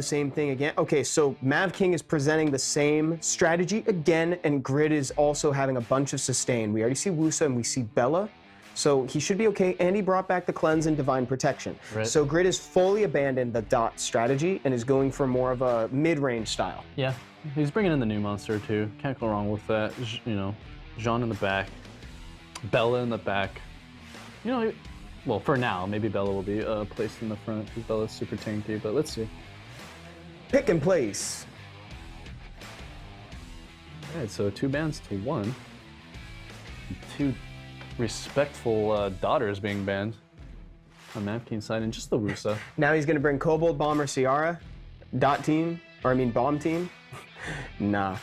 same thing again. Okay, so Mav King is presenting the same strategy again, and Grid is also having a bunch of sustain. We already see Wusa and we see Bella, so he should be okay, and he brought back the Cleanse and Divine Protection. Right. So Grid has fully abandoned the dot strategy and is going for more of a mid-range style. Yeah, he's bringing in the new monster too. Can't go wrong with that. You know, Jean in the back, Bella in the back. You know, well, for now, maybe Bella will be placed in the front because Bella's super tanky, but let's see. Pick and place. All right, so 2 bans to 1. 2 respectful daughters being banned on Mav King's side, and just the Wusa. Now he's gonna bring Kobold, Bomber, Ciara, dot team, or I mean bomb team. Nah,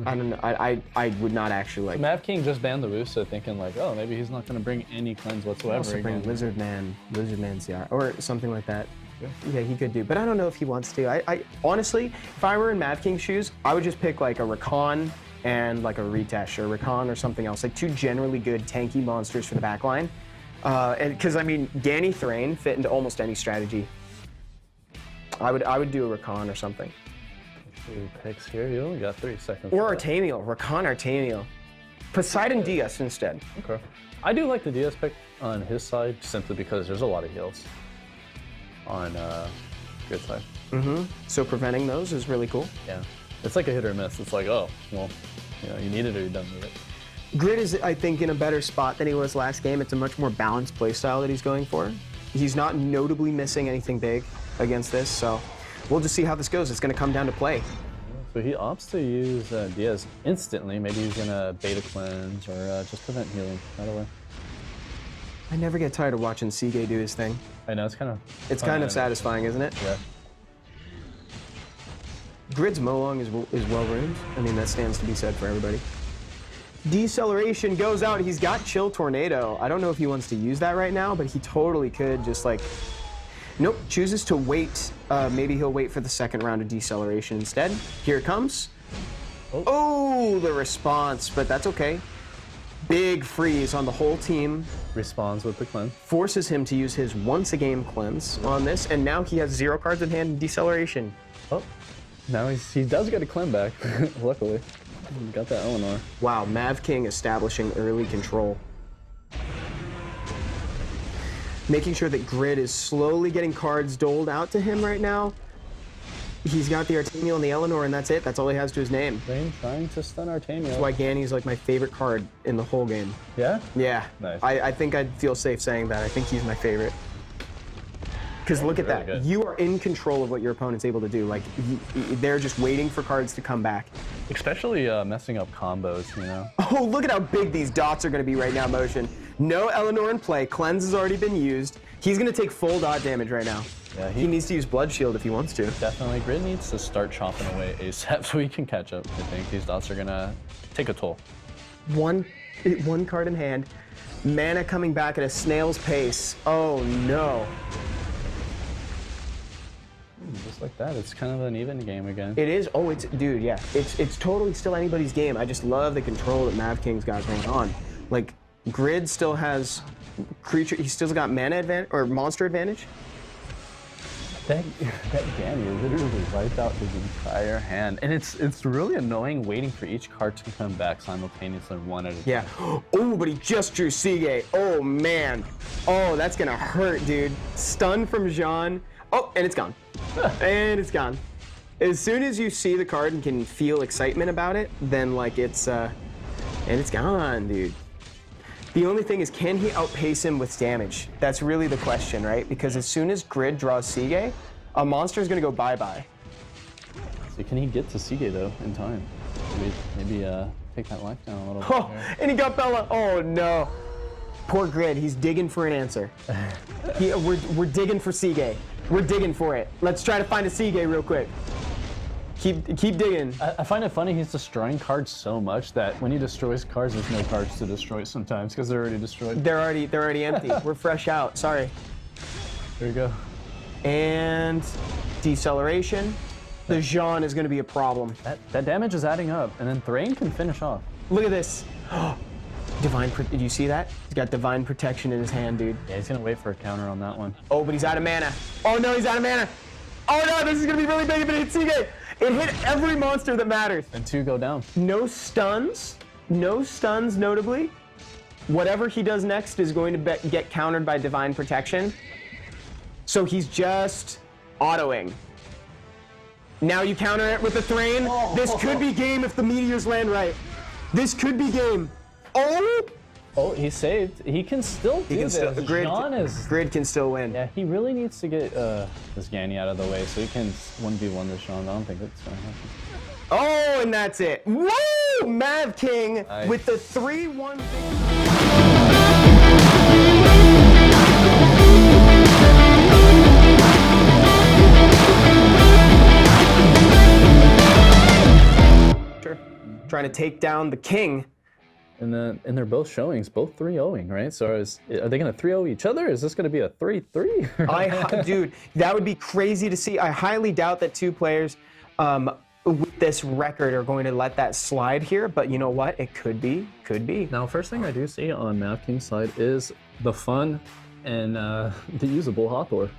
I don't know. I would not actually like. Mav King just banned the Wusa, thinking like, oh, maybe he's not going to bring any cleanse whatsoever. Also bring again. Lizard Man Ciara, or something like that. Yeah, he could do, but I don't know if he wants to. I honestly, if I were in Mav King's shoes, I would just pick like a Rakan and like a Ritesh or Rakan or something else, like 2 generally good tanky monsters for the backline. And because I mean, Danny Thrain fit into almost any strategy. I would do a Rakan or something. 2 picks here. You only got 3 seconds. Or Artemiel, Rakan Artemiel. Poseidon DS instead. Okay. I do like the DS pick on his side simply because there's a lot of heals on Grid side. So preventing those is really cool. Yeah. It's like a hit or miss. It's like, oh, well, you know, you need it or you don't need it. Grid is, I think, in a better spot than he was last game. It's a much more balanced playstyle that he's going for. He's not notably missing anything big against this, so we'll just see how this goes. It's going to come down to play. So he opts to use Diaz instantly. Maybe he's going to beta cleanse or just prevent healing right away. I never get tired of watching Sige do his thing. I know, it's kind of... It's kind of satisfying, isn't it? Yeah. Grid's Molong is well ruined. I mean, that stands to be said for everybody. Deceleration goes out. He's got Chill Tornado. I don't know if he wants to use that right now, but he totally could just like... Nope, chooses to wait. Maybe he'll wait for the second round of Deceleration instead. Here it comes. Oh, the response, but that's okay. Big freeze on the whole team. Responds with the cleanse. Forces him to use his once-a-game cleanse on this, and now he has 0 cards in hand in Deceleration. Oh, now he does get a cleanse back, luckily. He got that Eleanor. Wow, Mav King establishing early control. Making sure that Grid is slowly getting cards doled out to him right now. He's got the Artemiel and the Eleanor, and that's it. That's all he has to his name. Thrain trying to stun Artemiel. That's why Ganny's like my favorite card in the whole game. Yeah? Yeah. Nice. I think I'd feel safe saying that. I think he's my favorite. Because look at that. Good. You are in control of what your opponent's able to do. Like, they're just waiting for cards to come back. Especially messing up combos, you know? Oh, look at how big these dots are going to be right now, Motion. No Eleanor in play. Cleanse has already been used. He's going to take full dot damage right now. Yeah, he needs to use Blood Shield if he wants to. Definitely. Grid needs to start chopping away ASAP so he can catch up. I think these dots are going to take a toll. One card in hand. Mana coming back at a snail's pace. Oh, no. Just like that, it's kind of an even game again. It is. Oh, it's, dude, yeah. It's totally still anybody's game. I just love the control that Mav King's got going on. Like, Grid still has creature, he still got mana advantage, or monster advantage. That Ganny literally wiped out his entire hand. And it's really annoying waiting for each card to come back simultaneously one at a time. Yeah. Oh, but he just drew Sige. Oh, man. Oh, that's gonna hurt, dude. Stun from Jean. Oh, and it's gone. And it's gone. As soon as you see the card and can feel excitement about it, then like it's, and it's gone, dude. The only thing is, can he outpace him with damage? That's really the question, right? Because as soon as Grid draws Sige, a monster is gonna go bye-bye. So can he get to Sige though in time? Maybe take that life down a little bit. Oh, and he got Bella. Oh no. Poor Grid, he's digging for an answer. We're digging for Sige. We're digging for it. Let's try to find a Sige real quick. Keep digging. I find it funny he's destroying cards so much that when he destroys cards, there's no cards to destroy sometimes because they're already destroyed. They're already empty. We're fresh out. Sorry. There you go. And deceleration. The Jean is going to be a problem. That damage is adding up, and then Thrain can finish off. Look at this. Did you see that? He's got Divine Protection in his hand, dude. Yeah, he's gonna wait for a counter on that one. Oh, but he's out of mana. Oh no, he's out of mana. Oh no, this is gonna be really big if it hits Seagate. It hit every monster that matters. And 2 go down. No stuns notably. Whatever he does next is going to get countered by Divine Protection. So he's just autoing. Now you counter it with the Thrain. Oh. This could be game if the meteors land right. This could be game. Oh! Oh, he saved. He can still do this. Grid can still win. Yeah, he really needs to get this Ganny out of the way so he can 1v1 this Sean. I don't think it's gonna happen. Oh, and that's it. Woo! Mav King with the 3-1 trying to take down the king. And they're both showings, both 3-0ing, right? So are they going to 3-0 each other? Is this going to be a 3-3? Dude, that would be crazy to see. I highly doubt that 2 players with this record are going to let that slide here, but you know what? It could be. Now, first thing I do see on Mav King's side is the fun and the usable Hathor.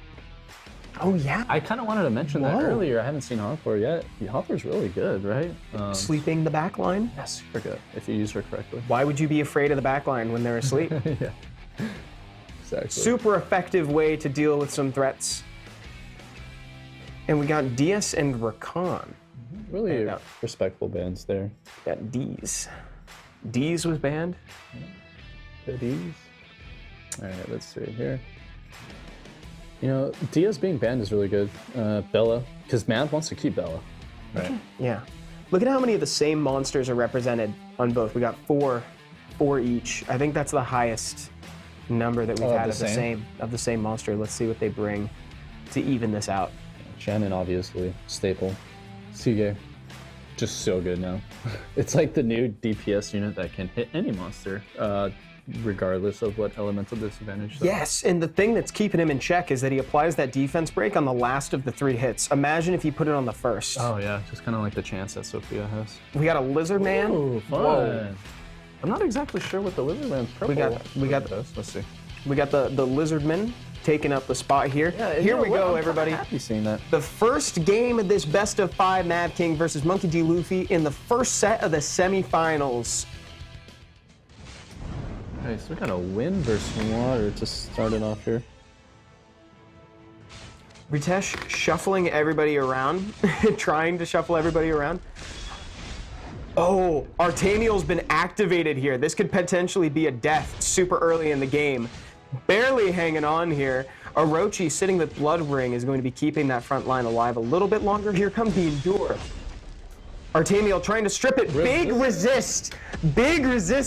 Oh, yeah. I kind of wanted to mention that earlier. I haven't seen Hathor yet. Hathor's really good, right? Sleeping the back line? Yeah, super good, if you use her correctly. Why would you be afraid of the back line when they're asleep? Yeah, exactly. Super effective way to deal with some threats. And we got DS and Rakan. Really respectful bans there. Got D's. D's was banned. The D's. All right, let's see here. You know, Diaz being banned is really good. Bella, because Mav wants to keep Bella. Right. Yeah. Look at how many of the same monsters are represented on both. We got 4 each. I think that's the highest number that we've had of the same monster. Let's see what they bring to even this out. Shannon, obviously, staple. Sige, just so good now. It's like the new DPS unit that can hit any monster, regardless of what elemental disadvantage. Yes, and the thing that's keeping him in check is that he applies that defense break on the last of the 3 hits. Imagine if he put it on the first. Oh yeah, just kind of like the chance that Sophia has. We got a Lizard Man. Ooh, fun. Whoa. I'm not exactly sure what the Lizard Man's purple. We got this. Let's see. We got the Lizard Man taking up the spot here. Yeah, here we go, everybody. I'm happy seeing that. The first game of this best of 5 Mav King versus Monkey D. Luffy in the first set of the semifinals. Okay, so we got a win versus water to start it off here. Ritesh shuffling everybody around, trying to shuffle everybody around. Oh, Artemiel's been activated here. This could potentially be a death super early in the game. Barely hanging on here. Orochi sitting with Blood Ring is going to be keeping that front line alive a little bit longer. Here comes the Endure. Artemiel trying to strip it. Big resist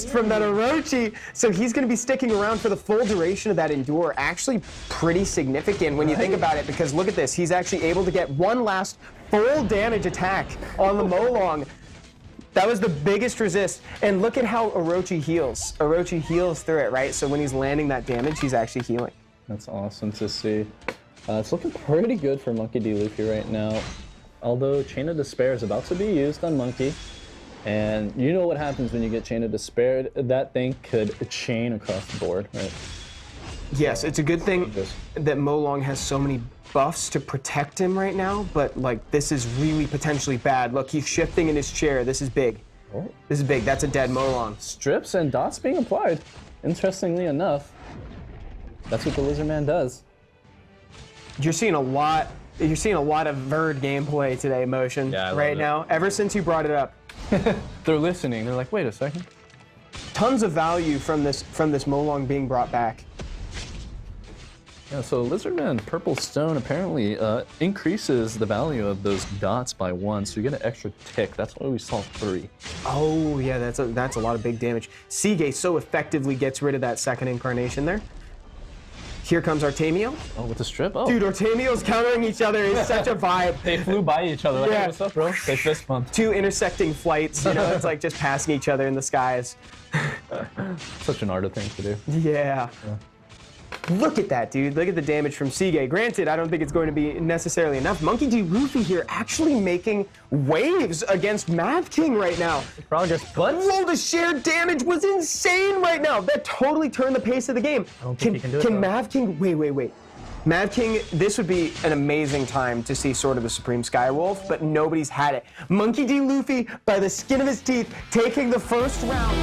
from that Orochi. So he's going to be sticking around for the full duration of that Endure. Actually pretty significant when you think about it, because look at this. He's actually able to get one last full damage attack on the Molong. That was the biggest resist. And look at how Orochi heals. Orochi heals through it, right? So when he's landing that damage, he's actually healing. That's awesome to see. It's looking pretty good for Monkey D. Luffy right now. Although Chain of Despair is about to be used on Monkey. And you know what happens when you get Chain of Despair. That thing could chain across the board, right? Yes, it's a good thing that Molong has so many buffs to protect him right now, but like this is really potentially bad. Look, he's shifting in his chair. This is big. Oh. This is big. That's a dead Molong. Strips and dots being applied. Interestingly enough, that's what the Lizard Man does. You're seeing a lot of Verd gameplay today, Motion, right now. Ever since you brought it up. They're listening. They're like, wait a second. Tons of value from this Molong being brought back. Yeah, so Lizard Man Purple Stone apparently increases the value of those dots by 1, so you get an extra tick. That's why we saw 3. Oh yeah, that's a lot of big damage. Sige so effectively gets rid of that second incarnation there. Here comes Artemiel. Oh, with the strip? Oh. Dude, Artemiel's countering each other is such a vibe. They flew by each other. Like, yeah. Hey, what's up, bro? They fist bumped. 2 intersecting flights, you know, it's like just passing each other in the skies. Such an art of thing to do. Yeah. Look at that, dude. Look at the damage from Sige. Granted, I don't think it's going to be necessarily enough. Monkey D. Luffy here actually making waves against Mav King right now. Progress, but whoa, the shared damage was insane right now. That totally turned the pace of the game. I don't think he can do it, Mav King, wait. Mad King, this would be an amazing time to see Sword of the Supreme Skywolf, but nobody's had it. Monkey D. Luffy, by the skin of his teeth, taking the first round.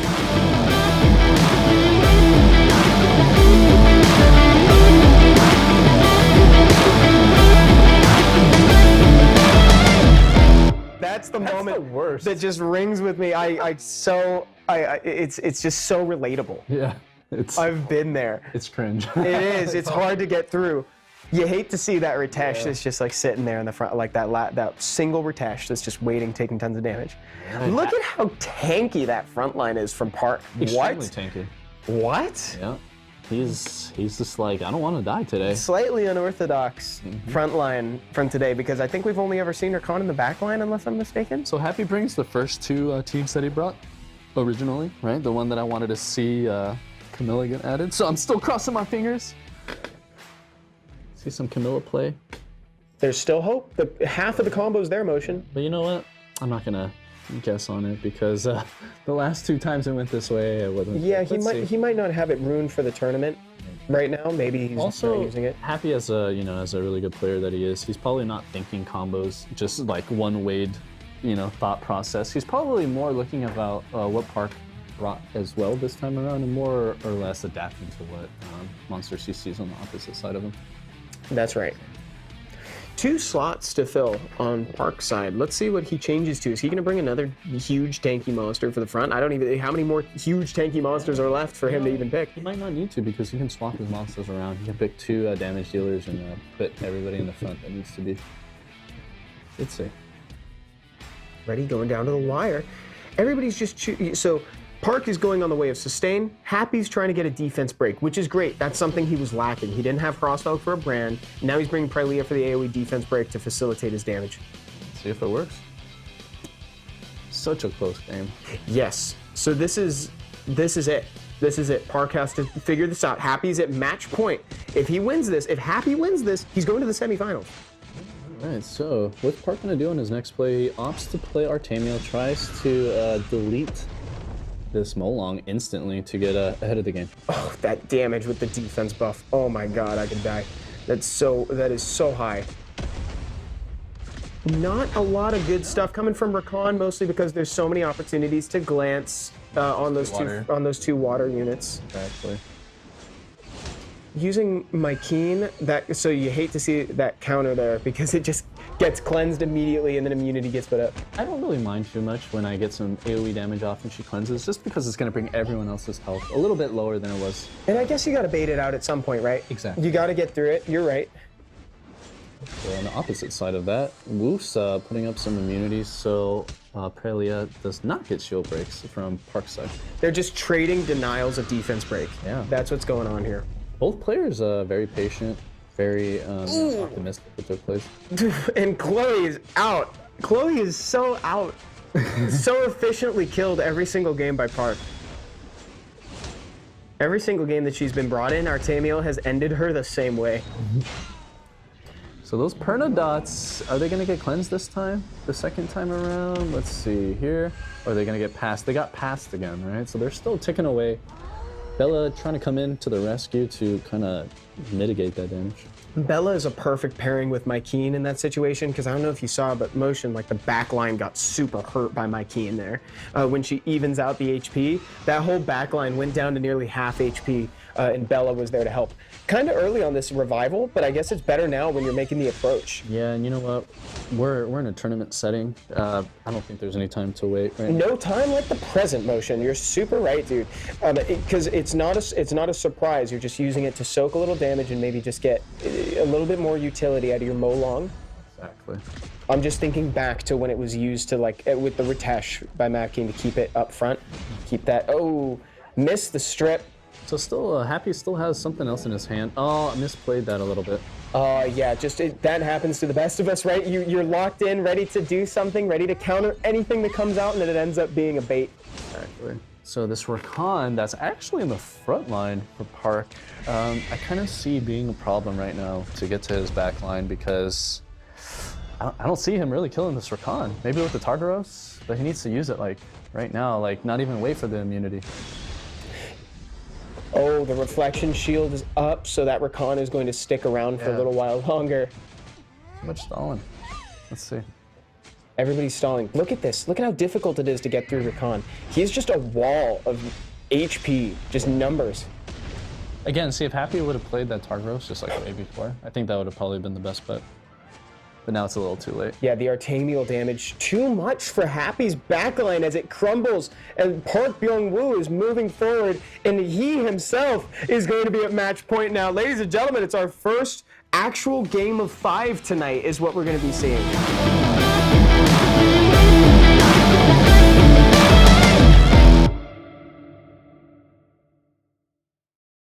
That's the moment the worst. that just rings with me. It's just so relatable. Yeah. I've been there. It's cringe. It is. It's hard to get through. You hate to see that Ritesh that's just like sitting there in the front, like that single Ritesh that's just waiting, taking tons of damage. Look at how tanky that front line is from Park. Extremely tanky. What? Yeah. He's just like, I don't want to die today. Slightly unorthodox front line from today, because I think we've only ever seen Rakan in the back line, unless I'm mistaken. So Happy brings the first two teams that he brought originally, right? The one that I wanted to see Camilla get added. So I'm still crossing my fingers. See some Camilla play. There's still hope. Half of the combo's their motion. But you know what? I'm not gonna guess on it because the last two times it went this way, it wasn't. Yeah, he might not have it ruined for the tournament right now. Maybe he's also not using it. Happy as a really good player that he is. He's probably not thinking combos just like one way, thought process. He's probably more looking about what Park brought as well this time around, and more or less adapting to what Monster CC's on the opposite side of him. That's right. 2 slots to fill on Park's side. Let's see what he changes to. Is he going to bring another huge tanky monster for the front? I don't even. How many more huge tanky monsters are left for him to even pick? He might not need to, because he can swap his monsters around. He can pick 2 damage dealers and put everybody in the front that needs to be. Let's see. Ready, going down to the wire. Everybody's just so. Park is going on the way of sustain. Happy's trying to get a defense break, which is great. That's something he was lacking. He didn't have Crosstalk for a brand. Now he's bringing Prilea for the AoE defense break to facilitate his damage. See if it works. Such a close game. Yes. So this is it. This is it. Park has to figure this out. Happy's at match point. If he wins this, if Happy wins this, he's going to the semifinals. All right, so what's Park going to do on his next play? He opts to play Artemiel, tries to delete this Molong instantly to get ahead of the game. Oh, that damage with the defense buff. Oh my god, I could die. That is so high. Not a lot of good stuff coming from Rakan, mostly because there's so many opportunities to glance on those two water units. Exactly. Using my Keen, so you hate to see that counter there, because it just gets cleansed immediately and then immunity gets put up. I don't really mind too much when I get some AoE damage off and she cleanses, just because it's going to bring everyone else's health a little bit lower than it was. And I guess you got to bait it out at some point, right? Exactly. You got to get through it. You're right. So on the opposite side of that, Woof's putting up some immunities, so Prilea does not get shield breaks from Park's side. They're just trading denials of defense break. Yeah. That's what's going on here. Both players very patient, very optimistic with their plays. And Chloe is out. Chloe is so out. So efficiently killed every single game by Park. Every single game that she's been brought in, Artemiel has ended her the same way. So those Perna dots, are they going to get cleansed this time? The second time around? Let's see here. Or are they going to get passed? They got passed again, right? So they're still ticking away. Bella trying to come in to the rescue to kind of mitigate that damage. Bella is a perfect pairing with Mykeen in that situation, because I don't know if you saw, but Motion, like the back line got super hurt by Mykeen there. When she evens out the HP, that whole back line went down to nearly half HP, and Bella was there to help. Kind of early on this revival, but I guess it's better now when you're making the approach. Yeah, and you know what? We're in a tournament setting. I don't think there's any time to wait right now. No time like the present, Motion. You're super right, dude. Because it's not a surprise. You're just using it to soak a little damage and maybe just get a little bit more utility out of your Molong. Exactly. I'm just thinking back to when it was used to, like, with the Ritesh by Mad King, to keep it up front. Keep that. Oh, missed the strip. So still, Happy still has something else in his hand. Oh, I misplayed that a little bit. Yeah, that happens to the best of us, right? You're locked in, ready to do something, ready to counter anything that comes out, and then it ends up being a bait. Exactly. So this Rakan, that's actually in the front line for Park, I kind of see being a problem right now to get to his back line, because I don't see him really killing this Rakan. Maybe with the Tartaros, but he needs to use it like right now, like not even wait for the immunity. Oh, the reflection shield is up, so that Rakan is going to stick around for a little while longer. Too much stalling. Let's see. Everybody's stalling. Look at this. Look at how difficult it is to get through Rakan. He's just a wall of HP, just numbers. Again, see, if Happy would have played that Targros just like way before, I think that would have probably been the best bet. But now it's a little too late. Yeah, the Artemial damage, too much for Happy's backline as it crumbles, and Park Byung-woo is moving forward, and he himself is going to be at match point now. Ladies and gentlemen, it's our first actual game of 5 tonight is what we're going to be seeing.